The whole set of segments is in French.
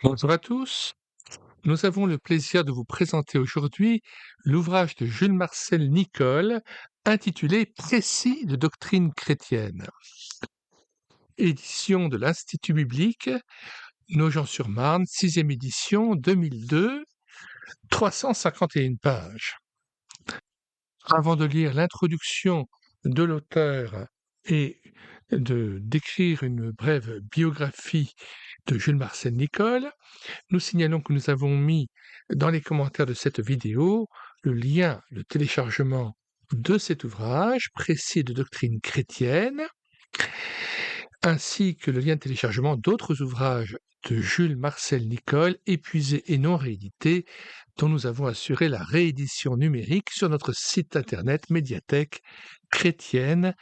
Bonjour à tous. Nous avons le plaisir de vous présenter aujourd'hui l'ouvrage de Jules Marcel Nicolle intitulé Précis de doctrine chrétienne. Édition de l'Institut biblique, Nogent-sur-Marne, 6e édition, 2002, 351 pages. Avant de lire l'introduction de l'auteur et d'écrire une brève biographie de Jules Marcel Nicolle, nous signalons que nous avons mis dans les commentaires de cette vidéo le lien de téléchargement de cet ouvrage précis de doctrine chrétienne, ainsi que le lien de téléchargement d'autres ouvrages de Jules Marcel Nicolle, épuisés et non réédités, dont nous avons assuré la réédition numérique sur notre site internet médiathèque chrétienne.fr.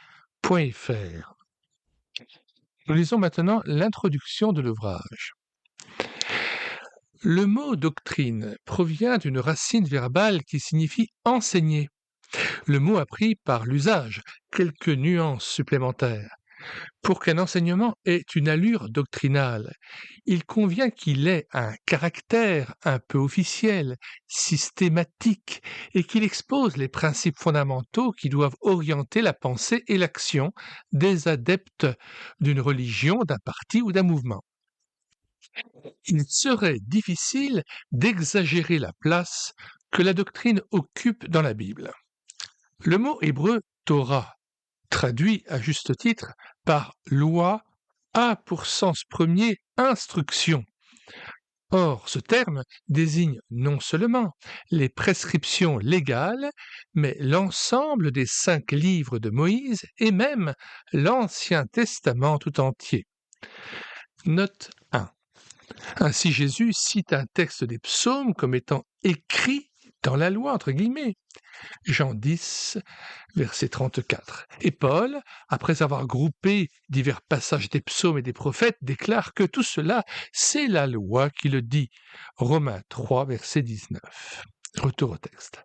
Nous lisons maintenant l'introduction de l'ouvrage. Le mot doctrine provient d'une racine verbale qui signifie enseigner. Le mot a pris par l'usage quelques nuances supplémentaires. Pour qu'un enseignement ait une allure doctrinale, il convient qu'il ait un caractère un peu officiel, systématique, et qu'il expose les principes fondamentaux qui doivent orienter la pensée et l'action des adeptes d'une religion, d'un parti ou d'un mouvement. Il serait difficile d'exagérer la place que la doctrine occupe dans la Bible. Le mot hébreu Torah, traduit à juste titre par loi, a pour sens premier instruction. Or, ce terme désigne non seulement les prescriptions légales, mais l'ensemble des 5 livres de Moïse et même l'Ancien Testament tout entier. Note 1. Ainsi Jésus cite un texte des psaumes comme étant écrit dans la loi, entre guillemets. Jean 10, verset 34. Et Paul, après avoir groupé divers passages des psaumes et des prophètes, déclare que tout cela, c'est la loi qui le dit. Romains 3, verset 19. Retour au texte.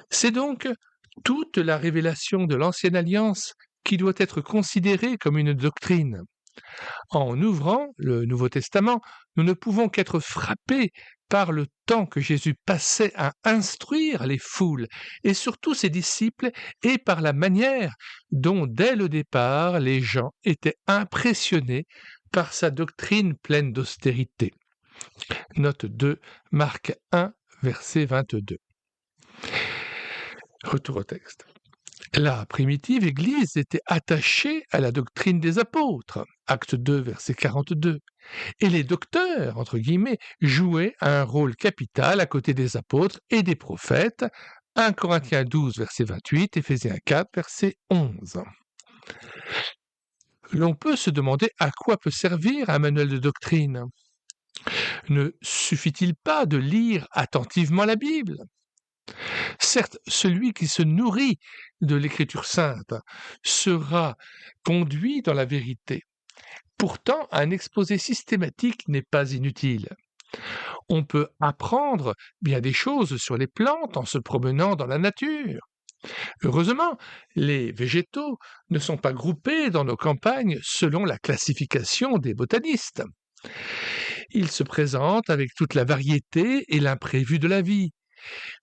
C'est donc toute la révélation de l'Ancienne Alliance qui doit être considérée comme une doctrine. En ouvrant le Nouveau Testament, nous ne pouvons qu'être frappés par le temps que Jésus passait à instruire les foules, et surtout ses disciples, et par la manière dont, dès le départ, les gens étaient impressionnés par sa doctrine pleine d'austérité. Note 2, Marc 1, verset 22. Retour au texte. La primitive Église était attachée à la doctrine des apôtres, acte 2, verset 42, et les docteurs, entre guillemets, jouaient un rôle capital à côté des apôtres et des prophètes, 1 Corinthiens 12, verset 28, Éphésiens 4, verset 11. L'on peut se demander à quoi peut servir un manuel de doctrine. Ne suffit-il pas de lire attentivement la Bible ? Certes, celui qui se nourrit de l'Écriture sainte sera conduit dans la vérité. Pourtant, un exposé systématique n'est pas inutile. On peut apprendre bien des choses sur les plantes en se promenant dans la nature. Heureusement, les végétaux ne sont pas groupés dans nos campagnes selon la classification des botanistes. Ils se présentent avec toute la variété et l'imprévu de la vie.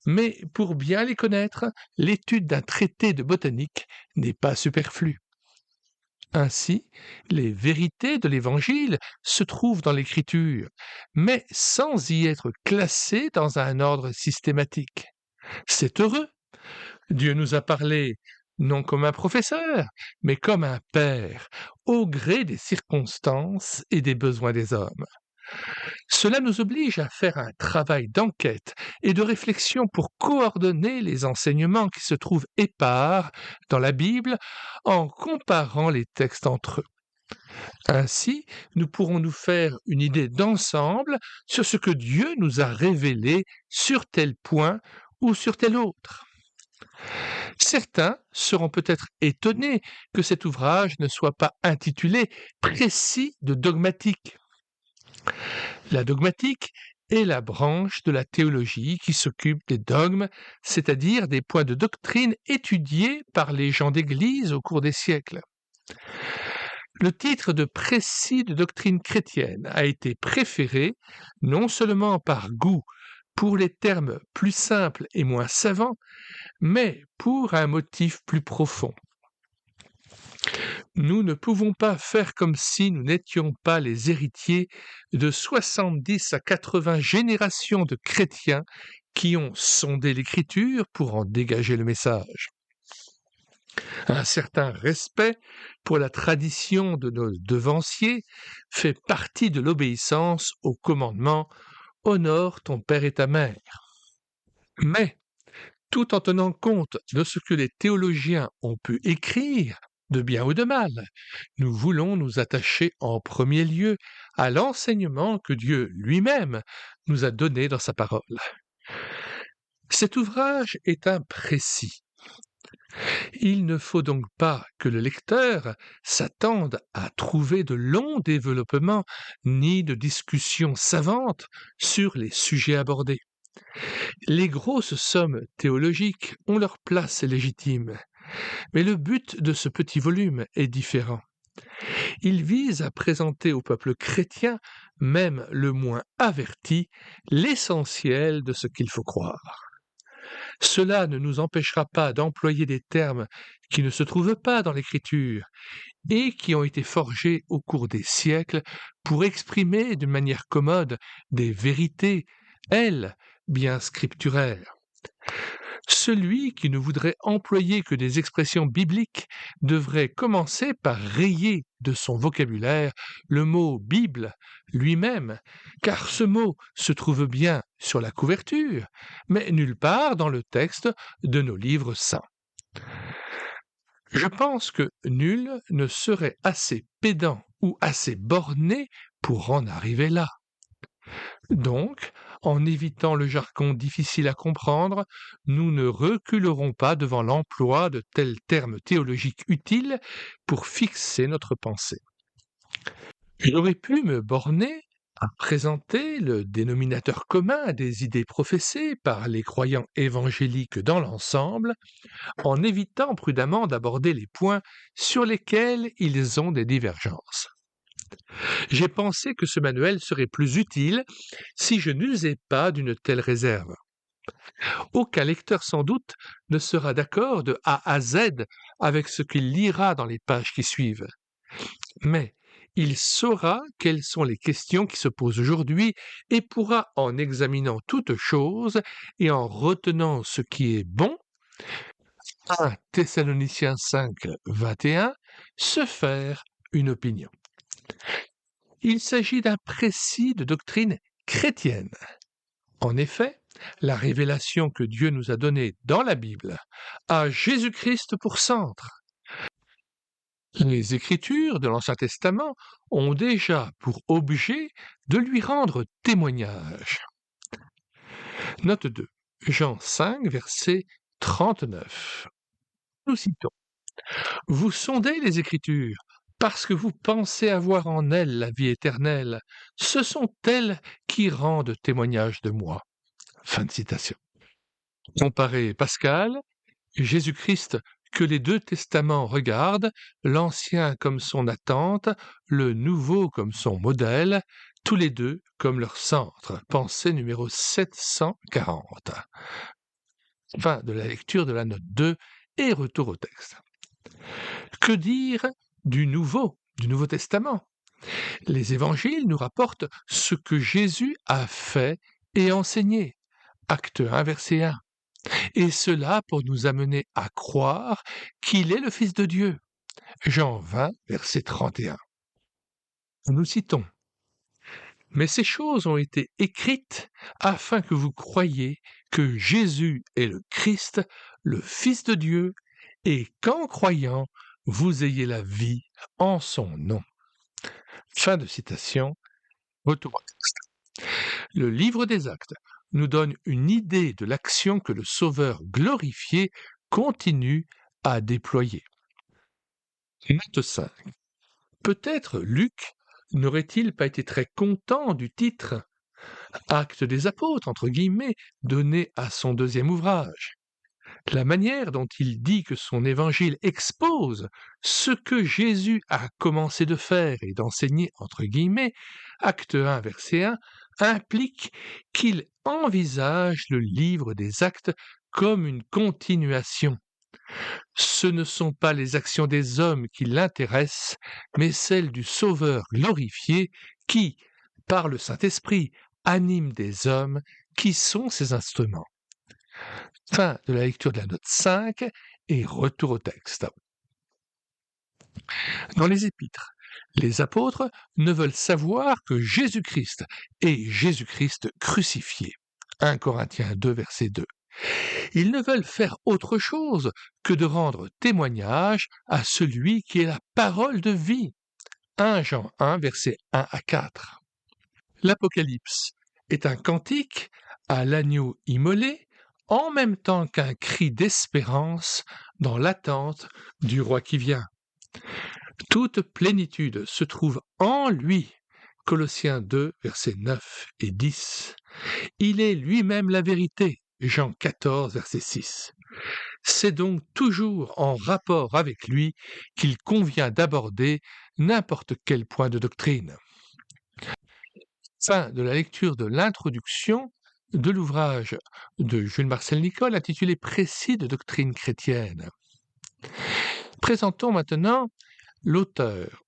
Mais pour bien les connaître, l'étude d'un traité de botanique n'est pas superflue. Ainsi, les vérités de l'Évangile se trouvent dans l'Écriture, mais sans y être classées dans un ordre systématique. C'est heureux. Dieu nous a parlé non comme un professeur, mais comme un père, au gré des circonstances et des besoins des hommes. Cela nous oblige à faire un travail d'enquête et de réflexion pour coordonner les enseignements qui se trouvent épars dans la Bible en comparant les textes entre eux. Ainsi, nous pourrons nous faire une idée d'ensemble sur ce que Dieu nous a révélé sur tel point ou sur tel autre. Certains seront peut-être étonnés que cet ouvrage ne soit pas intitulé « Précis de dogmatique ». La dogmatique est la branche de la théologie qui s'occupe des dogmes, c'est-à-dire des points de doctrine étudiés par les gens d'Église au cours des siècles. Le titre de précis de doctrine chrétienne a été préféré non seulement par goût pour les termes plus simples et moins savants, mais pour un motif plus profond. Nous ne pouvons pas faire comme si nous n'étions pas les héritiers de 70 à 80 générations de chrétiens qui ont sondé l'Écriture pour en dégager le message. Un certain respect pour la tradition de nos devanciers fait partie de l'obéissance au commandement « Honore ton père et ta mère ». Mais, tout en tenant compte de ce que les théologiens ont pu écrire, de bien ou de mal, nous voulons nous attacher en premier lieu à l'enseignement que Dieu lui-même nous a donné dans sa parole. Cet ouvrage est un précis. Il ne faut donc pas que le lecteur s'attende à trouver de longs développements ni de discussions savantes sur les sujets abordés. Les grosses sommes théologiques ont leur place légitime, mais le but de ce petit volume est différent. Il vise à présenter au peuple chrétien, même le moins averti, l'essentiel de ce qu'il faut croire. Cela ne nous empêchera pas d'employer des termes qui ne se trouvent pas dans l'Écriture et qui ont été forgés au cours des siècles pour exprimer d'une manière commode des vérités, elles, bien scripturaires. Celui qui ne voudrait employer que des expressions bibliques devrait commencer par rayer de son vocabulaire le mot Bible lui-même, car ce mot se trouve bien sur la couverture, mais nulle part dans le texte de nos livres saints. Je pense que nul ne serait assez pédant ou assez borné pour en arriver là. Donc, en évitant le jargon difficile à comprendre, nous ne reculerons pas devant l'emploi de tels termes théologiques utiles pour fixer notre pensée. J'aurais pu me borner à présenter le dénominateur commun des idées professées par les croyants évangéliques dans l'ensemble, en évitant prudemment d'aborder les points sur lesquels ils ont des divergences. J'ai pensé que ce manuel serait plus utile si je n'usais pas d'une telle réserve. Aucun lecteur sans doute ne sera d'accord de A à Z avec ce qu'il lira dans les pages qui suivent. Mais il saura quelles sont les questions qui se posent aujourd'hui et pourra, en examinant toutes choses et en retenant ce qui est bon, 1 Thessaloniciens 5, 21, se faire une opinion. Il s'agit d'un précis de doctrine chrétienne. En effet, la révélation que Dieu nous a donnée dans la Bible a Jésus-Christ pour centre. Les Écritures de l'Ancien Testament ont déjà pour objet de lui rendre témoignage. Note 2, Jean 5, verset 39. Nous citons « Vous sondez les Écritures, parce que vous pensez avoir en elles la vie éternelle. Ce sont elles qui rendent témoignage de moi. » Fin de citation. Comparé Pascal, Jésus-Christ que les deux testaments regardent, l'Ancien comme son attente, le Nouveau comme son modèle, tous les deux comme leur centre. Pensée numéro 740. Fin de la lecture de la note 2 et retour au texte. Que dire du Nouveau Testament? Les évangiles nous rapportent ce que Jésus a fait et enseigné. Acte 1, verset 1. Et cela pour nous amener à croire qu'il est le Fils de Dieu. Jean 20, verset 31. Nous citons « Mais ces choses ont été écrites afin que vous croyiez que Jésus est le Christ, le Fils de Dieu, et qu'en croyant, vous ayez la vie en son nom. » Fin de citation. Retour au texte. Le livre des Actes nous donne une idée de l'action que le Sauveur glorifié continue à déployer. Note 5. Peut-être Luc n'aurait-il pas été très content du titre « Actes des apôtres » donné à son deuxième ouvrage. La manière dont il dit que son évangile expose ce que Jésus a commencé de faire et d'enseigner, entre guillemets, acte 1, verset 1, implique qu'il envisage le livre des actes comme une continuation. Ce ne sont pas les actions des hommes qui l'intéressent, mais celles du Sauveur glorifié qui, par le Saint-Esprit, anime des hommes qui sont ses instruments. Fin de la lecture de la note 5 et retour au texte. Dans les épîtres, les apôtres ne veulent savoir que Jésus-Christ et Jésus-Christ crucifié. 1 Corinthiens 2, verset 2. Ils ne veulent faire autre chose que de rendre témoignage à celui qui est la parole de vie. 1 Jean 1, versets 1 à 4. L'Apocalypse est un cantique à l'agneau immolé en même temps qu'un cri d'espérance dans l'attente du roi qui vient. Toute plénitude se trouve en lui. Colossiens 2, versets 9 et 10. Il est lui-même la vérité. Jean 14, verset 6. C'est donc toujours en rapport avec lui qu'il convient d'aborder n'importe quel point de doctrine. Fin de la lecture de l'introduction de l'ouvrage de Jules Marcel Nicolle intitulé Précis de doctrine chrétienne. Présentons maintenant l'auteur.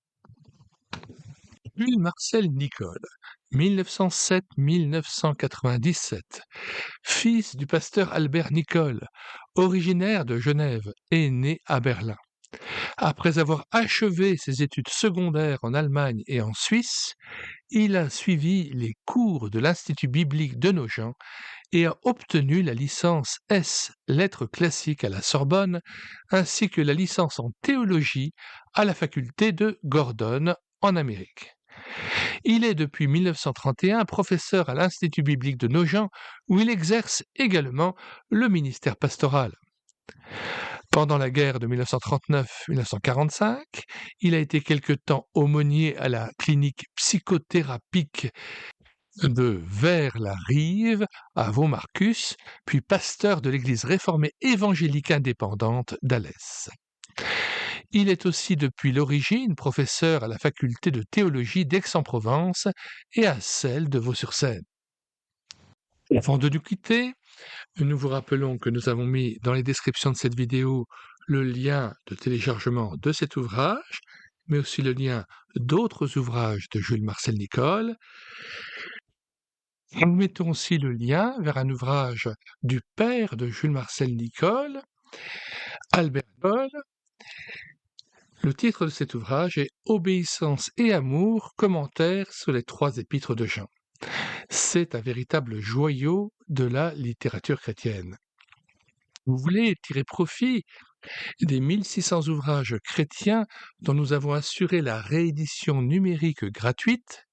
Jules Marcel Nicolle, 1907-1997, fils du pasteur Albert Nicolle, originaire de Genève et né à Berlin. Après avoir achevé ses études secondaires en Allemagne et en Suisse, il a suivi les cours de l'Institut biblique de Nogent et a obtenu la licence S lettres classiques à la Sorbonne, ainsi que la licence en théologie à la faculté de Gordon en Amérique. Il est depuis 1931 professeur à l'Institut biblique de Nogent, où il exerce également le ministère pastoral. Pendant la guerre de 1939-1945, il a été quelque temps aumônier à la clinique psychothérapique de Vers-la-Rive à Vaux-Marcus, puis pasteur de l'église réformée évangélique indépendante d'Alès. Il est aussi depuis l'origine professeur à la faculté de théologie d'Aix-en-Provence et à celle de Vaux-sur-Seine. Avant de nous quitter, nous vous rappelons que nous avons mis dans les descriptions de cette vidéo le lien de téléchargement de cet ouvrage, mais aussi le lien d'autres ouvrages de Jules Marcel Nicolle. Nous mettons aussi le lien vers un ouvrage du père de Jules Marcel Nicolle, Albert Nicolle. Le titre de cet ouvrage est « Obéissance et amour, commentaire sur les 3 épîtres de Jean ». C'est un véritable joyau de la littérature chrétienne. Vous voulez tirer profit des 1600 ouvrages chrétiens dont nous avons assuré la réédition numérique gratuite?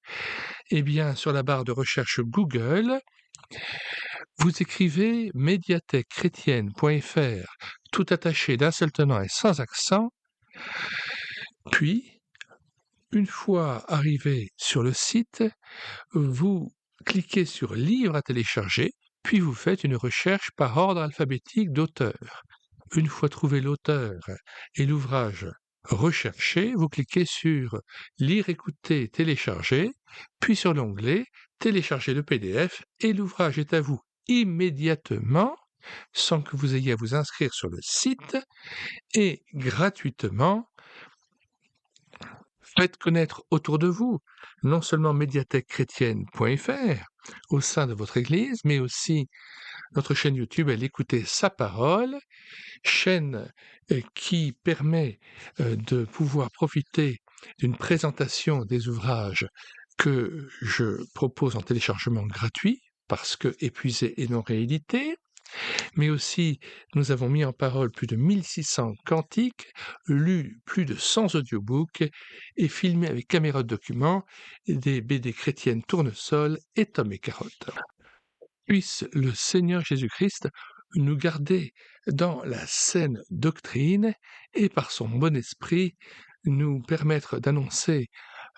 Eh bien, sur la barre de recherche Google, vous écrivez médiathèquechrétienne.fr, tout attaché d'un seul tenant et sans accent, puis, une fois arrivé sur le site, vous cliquez sur « Livre à télécharger », puis vous faites une recherche par ordre alphabétique d'auteur. Une fois trouvé l'auteur et l'ouvrage recherché, vous cliquez sur « Lire, écouter, télécharger », puis sur l'onglet « Télécharger le PDF » et l'ouvrage est à vous immédiatement, sans que vous ayez à vous inscrire sur le site, et gratuitement. Faites connaître autour de vous non seulement médiathèquechrétienne.fr au sein de votre église, mais aussi notre chaîne YouTube à l'écouter sa parole, chaîne qui permet de pouvoir profiter d'une présentation des ouvrages que je propose en téléchargement gratuit, parce que épuisés et non réédités, mais aussi nous avons mis en parole plus de 1600 cantiques, lu plus de 100 audiobooks et filmé avec caméra de document des BD chrétiennes Tournesol et Tom et Carotte. Puisse le Seigneur Jésus-Christ nous garder dans la saine doctrine et par son bon esprit nous permettre d'annoncer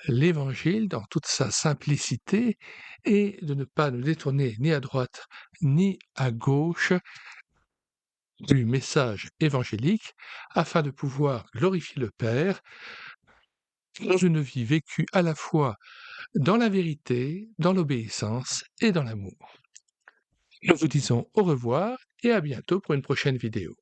l'Évangile dans toute sa simplicité et de ne pas nous détourner ni à droite ni à gauche du message évangélique afin de pouvoir glorifier le Père dans une vie vécue à la fois dans la vérité, dans l'obéissance et dans l'amour. Nous vous disons au revoir et à bientôt pour une prochaine vidéo.